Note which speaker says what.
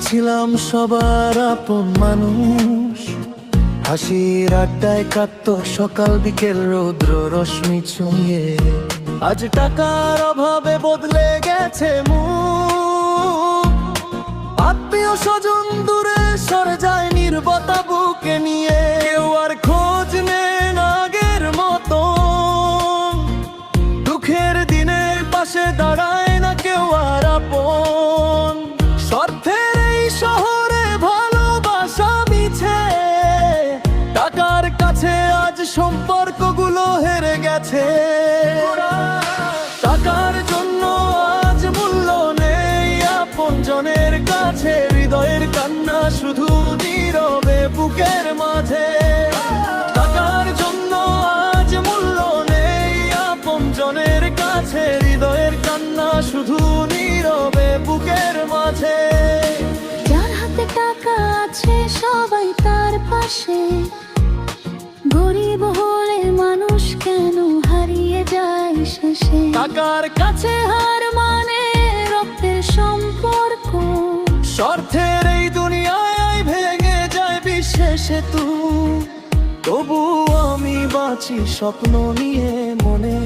Speaker 1: ছিলাম সবার আপন মানুষ, হাসির আড্ডায় কাটতো সকাল বিকেল রৌদ্র রশ্মি ছুঁয়ে। আজ টাকার অভাবে বদলে গেছে মুখ, আত্মীয় স্বজন দূরে সরে যায় নীরবতা বুকে নিয়ে। কেউ আর খোঁজ নেন আগের মতো, দুঃখের দিনে পাশে দাঁড়ায় না কেউ আর আপন। স্বার্থের এই শহরে ভালোবাসা মিছে, টাকার কাছে আজ সম্পর্কগুলো হেরে গেছে। টাকার জন্য আজ মূল্য নেই আপনজনের কাছে, হৃদয়ের কান্না শুধু নীরবে বুকের মাঝে। টাকার জন্য আজ মূল্য নেই আপনজনের কাছে, হৃদয়ের কান্না শুধু নীরবে বুকের মাঝে।
Speaker 2: যার হাতে টাকা আছে সবাই তার পাশে, গরিব হলে মানুষ কেন হারিয়ে যায় শেষে।
Speaker 1: টাকার কাছে
Speaker 2: হার মানে রক্তের সম্পর্ক,
Speaker 1: স্বার্থের এই দুনিয়ায় ভেঙে যায় বিশ্বাস সেতু। তবু আমি বাঁচি স্বপ্ন নিয়ে মনে।